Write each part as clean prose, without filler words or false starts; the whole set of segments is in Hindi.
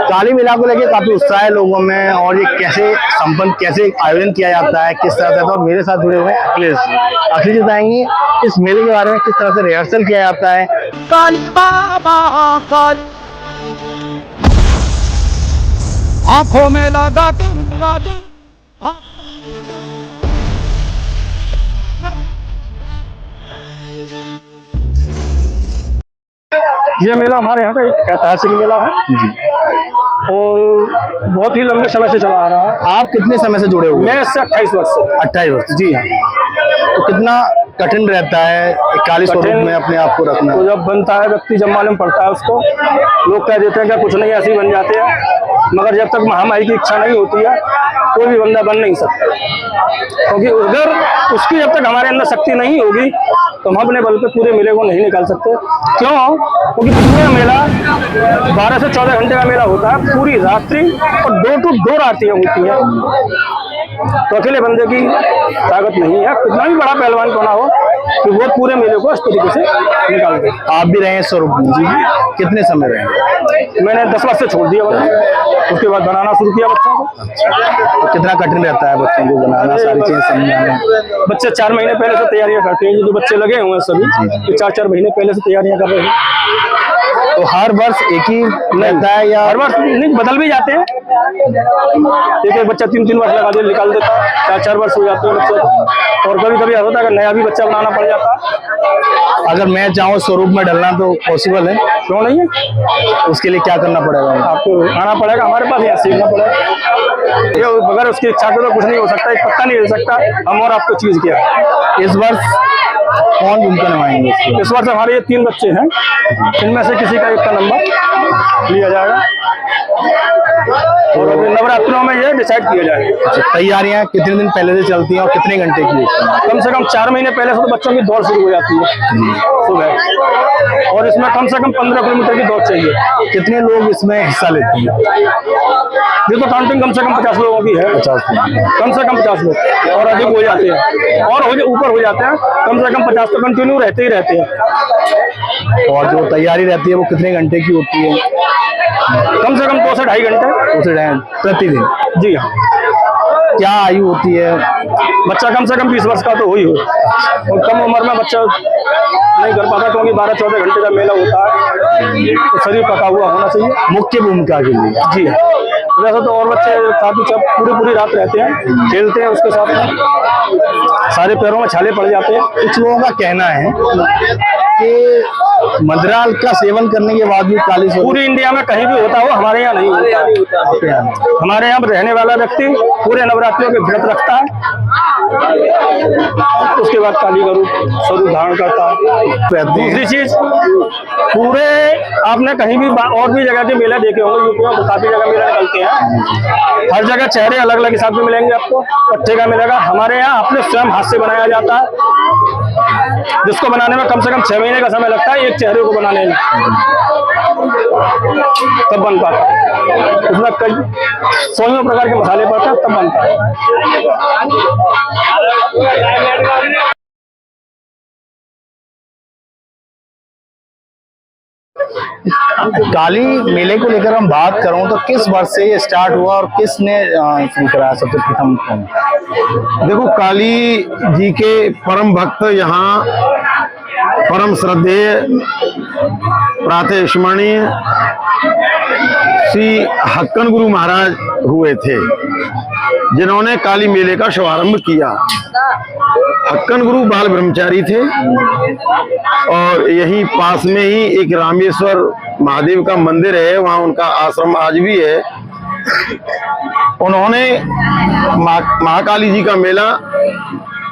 काली मेला को लेके काफी उत्साह है लोगों में, और ये कैसे संपन्न, कैसे आयोजन किया जाता है, किस तरह से, तो मेरे साथ जुड़े हुए हैं अखिलेश जी। अखिलेश जी बताएंगे इस मेले के बारे में, किस तरह से रिहर्सल किया जाता है। काली बाबा काली आंखों में लगा ये मेला हमारे यहाँ का एक ऐतिहासिक मेला है जी। और बहुत ही लंबे समय से चला आ रहा है। आप कितने समय से जुड़े हुए मैं इससे 28 वर्ष से। 28 वर्ष। जी हाँ। तो कितना कठिन रहता है एक काली स्वरूप में अपने आप को रखना? तो जब बनता है व्यक्ति, जब मालूम पड़ता है उसको, लोग कह देते हैं कि कुछ नहीं, ऐसे ही बन जाते हैं, मगर जब तक महामारी की इच्छा नहीं होती है कोई भी बंदा बन नहीं सकता, क्योंकि अगर उसकी जब तक हमारे अंदर शक्ति नहीं होगी तो हम अपने बल पे पूरे मेले को नहीं निकाल सकते। क्यों? क्योंकि पूरा मेला 12 से 14 घंटे का मेला होता है, पूरी रात्रि और डोर टू डोर आरतियां होती हैं। तो अकेले बंदे की ताकत नहीं है, कितना भी बड़ा पहलवान क्यों ना हो, कि वो पूरे मेले को इस तरीके से निकाल दे। आप भी रहे स्वरूप जी, कितने समय रहे? मैंने 10 वर्ष से छोड़ दिया बना, उसके बाद बनाना शुरू किया बच्चों को। तो कितना कठिन रहता है बच्चों को बनाना, सारी चीजें समझाना? बच्चे 4 महीने पहले से तैयारियां करते हैं, जो बच्चे लगे हुए हैं सभी 4-4 महीने पहले से तैयारियां कर रहे हैं। तो हर वर्ष एक ही रहता है या हर वर्ष नहीं, बदल भी जाते हैं। एक बच्चा 3-3 वर्ष लगा दिया, निकाल देता है, 4-4 वर्ष हो जाते हैं बच्चे को। और कभी कभी होता है कि नया भी बच्चा बनाना पड़ जाता है। अगर मैं चाहूँ स्वरूप में डलना तो पॉसिबल है? क्यों नहीं है? उसके लिए क्या करना पड़ेगा? आपको आना पड़ेगा हमारे पास, यहाँ सीखना पड़ेगा। ये बगैर उसकी इच्छा के तो कुछ नहीं हो सकता, एक पत्ता नहीं ले सकता हम और आपको चीज किया। इस वर्ष कौन भूमिका निभाएंगे? इस वर्ष हमारे ये 3 बच्चे हैं, इनमें से किसी का एक का नंबर लिया जाएगा और अभी नवरात्रों में ये डिसाइड किया जाएगा। अच्छा, तैयारियां कितने दिन पहले से चलती हैं और कितने घंटे की होती हैं? कम से कम 4 महीने पहले से तो बच्चों की दौड़ शुरू हो जाती है सुबह, और इसमें कम से कम 15 किलोमीटर की दौड़ चाहिए। कितने लोग इसमें हिस्सा लेते हैं? ये तो काउंटिंग कम से कम 50 लोगों की है। 50 कम से कम 50 लोग, और अधिक हो जाते हैं और ऊपर हो जाते हैं। कम से कम 50 तो कंटिन्यू रहते ही रहते हैं। और जो तैयारी रहती है वो कितने घंटे की होती है? कम से कम 2 से 2.5 घंटे। 2 से 2.5 प्रतिदिन? जी हाँ। क्या आयु होती है? बच्चा कम से कम 20 वर्ष का तो हो ही हो, और कम उम्र में बच्चा नहीं कर पाता, क्योंकि 12-14 घंटे का मेला होता है, तो शरीर पका हुआ होना चाहिए मुख्य भूमिका के लिए। जी हाँ। वैसे तो और बच्चे काफी पूरी रात रहते हैं, खेलते हैं, उसके साथ में सारे पैरों में छाले पड़ जाते हैं। कुछ लोगों का कहना है कि मदिरा का सेवन करने के बाद भी काली स्वरूप पूरी इंडिया में कहीं भी होता हो, हमारे यहाँ नहीं होता। हमारे यहाँ रहने वाला व्यक्ति पूरे नवरात्रियों के व्रत रखता है, उसके बाद काली का स्वरूप धारण करता है। दूसरी चीज, पूरे आपने कहीं भी और भी जगह के मेला देखे होंगे, यूपी में काफी जगह मेला निकलते हैं, हर जगह चेहरे अलग अलग हिसाब के मिलेंगे आपको, पट्टे का मिलेगा। हमारे यहाँ अपने स्वयं हाथ से बनाया जाता है, जिसको बनाने में कम से कम 6 महीने का समय लगता है, एक चेहरे को बनाने में, तब बन पाता है। उसमें कई 100 प्रकार के मसाले पड़ते हैं, तब बनता है। काली मेले को लेकर हम बात करूं तो किस वर्ष से ये स्टार्ट हुआ और किसने शुरू कराया सबसे प्रथम? देखो, काली जी के परम भक्त यहाँ परम श्रद्धेय प्रातः स्मरणीय श्री हक्कन गुरु महाराज हुए थे, जिन्होंने काली मेले का शुभारंभ किया। हक्कन गुरु बाल ब्रह्मचारी थे और यही पास में ही एक रामेश्वर महादेव का मंदिर है, वहाँ उनका आश्रम आज भी है। उन्होंने महाकाली जी का मेला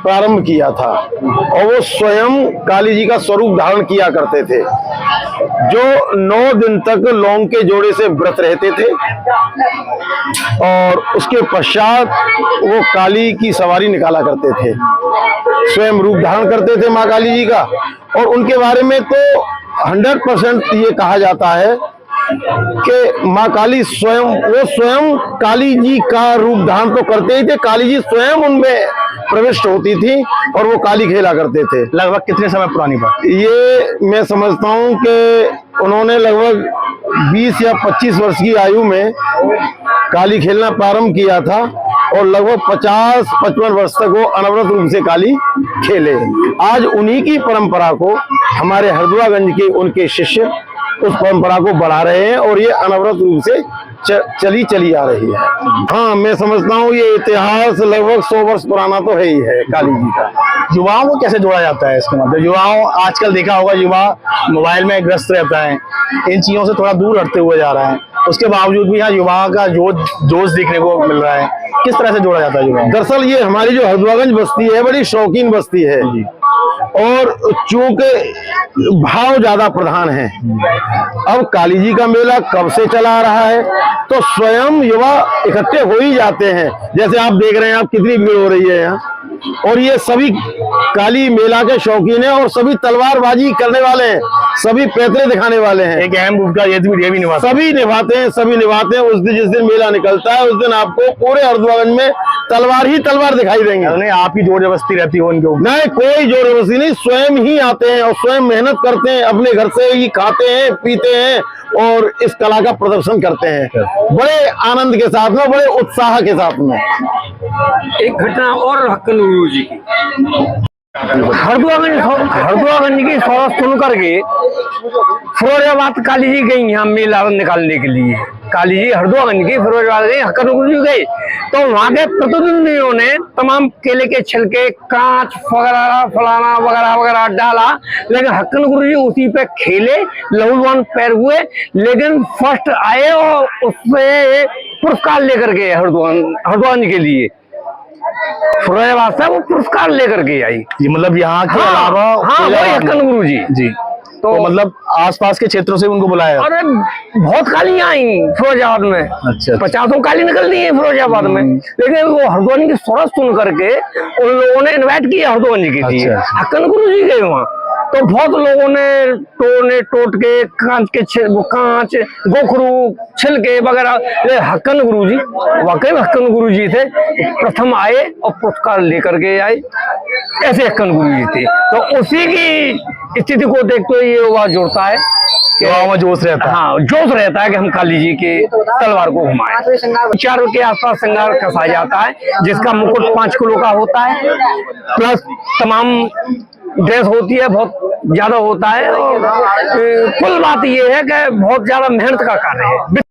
प्रारंभ किया था और वो स्वयं काली जी का स्वरूप धारण किया करते थे, जो 9 दिन तक लौंग के जोड़े से व्रत रहते थे और उसके पश्चात वो काली की सवारी निकाला करते थे, स्वयं रूप धारण करते थे माँ काली जी का। और उनके बारे में तो 100% ये कहा जाता है कि माँ काली स्वयं काली जी का रूप धारण तो करते ही थे, काली जी स्वयं उनमें प्रविष्ट होती थी और वो काली खेला करते थे। लगभग कितने समय पुरानी बात? ये मैं समझता हूँ कि उन्होंने लगभग 20 या 25 वर्ष की आयु में काली खेलना प्रारंभ किया था और लगभग 50-55 वर्ष तक वो अनवरत रूप से काली खेले। आज उन्हीं की परंपरा को हमारे हरदुआगंज के उनके शिष्य उस परंपरा को बढ़ा रहे हैं और ये अनवरत रूप से चली आ रही है। हाँ, मैं समझता हूँ ये इतिहास लगभग 100 वर्ष पुराना तो है ही है काली जी का। युवाओं को कैसे जोड़ा जाता है इसके मतलब? युवाओं आजकल देखा होगा, युवा मोबाइल में ग्रस्त रहता है, इन चीजों से थोड़ा दूर हटते हुए जा रहा है, उसके बावजूद भी यहाँ युवाओं का जोश देखने को मिल रहा है। किस तरह से जोड़ा जाता है युवाओं? दरअसल ये हमारी जो हरदुआगंज बस्ती है बड़ी शौकीन बस्ती है और चूंकि भाव ज्यादा प्रधान है। अब काली जी का मेला कब से चला आ रहा है तो स्वयं युवा इकट्ठे हो ही जाते हैं। जैसे आप देख रहे हैं, आप कितनी भीड़ हो रही है यहाँ, और ये सभी काली मेला के शौकीन हैं और सभी तलवारबाजी करने वाले हैं, सभी पैतरे दिखाने वाले हैं। एक अहम भूमिका ये भी निभाते सभी निभाते हैं। उस दिन जिस दिन मेला निकलता है उस दिन आपको पूरे हरदुआगंज में तलवार ही तलवार दिखाई देंगे। नहीं, आप ही जोर जबरदस्ती रहती हो उनके ऊपर? नहीं, कोई जोर जबरदस्ती नहीं, स्वयं ही आते हैं और स्वयं मेहनत करते हैं, अपने घर से ही खाते हैं पीते हैं और इस कला का प्रदर्शन करते हैं बड़े आनंद के साथ में, बड़े उत्साह के साथ में। एक घटना और हक्कन गुरु जी की, हरदुआगंज की सौरभ सुन करके फिरोजाबाद काली जी गई यहाँ मेला निकालने के लिए। काली जी हरदुआगंज की फिरोजाबाद गई, हक्कन गुरु जी गई तो वहां के प्रतिनिधियों ने तमाम केले के छिलके, कांच वगैरह फलाना वगैरह वगैरह डाला, लेकिन हक्कन गुरु जी उसी पे खेले, लहूलुहान पैर हुए, लेकिन फर्स्ट आए और उससे पुरस्कार लेकर गए हरदुआगंज के लिए। फिरोजाबाद से वो पुरस्कार लेकर के आई। ये मतलब यहाँ के अलावा? हाँ, वही हक्कन गुरु जी। जी, तो मतलब आसपास के क्षेत्रों से उनको बुलाया? अरे बहुत कालियां आई फिरोजाबाद में। अच्छा। 50 काली निकलती है फिरोजाबाद में, लेकिन वो हरदुआगंज की सरस सुन करके उन लोगों ने इनवाइट किया हरदुआगंज के लिए। अच्छा। हक्कन गुरु जी गए वहाँ तो बहुत लोगों ने टोट के कांच गोखरू छिलके वगैरह। हक्कन गुरु जी वाकई में हक्कन गुरु जी थे, प्रथम आए और पुरस्कार लेकर के आए, ऐसे हक्कन गुरु जी थे। तो उसी की स्थिति को देखते हुए ये हुआ जुड़ता है कि जोश रहता है। हाँ, जोश रहता है कि हम काली जी के तलवार को घुमाएं। 4 के आसपास श्रृंगार कसा जाता है, जिसका मुकुट 5 किलो का होता है, प्लस तमाम ड्रेस होती है, बहुत ज्यादा होता है। और कुल बात ये है कि बहुत ज्यादा मेहनत का कार्य है।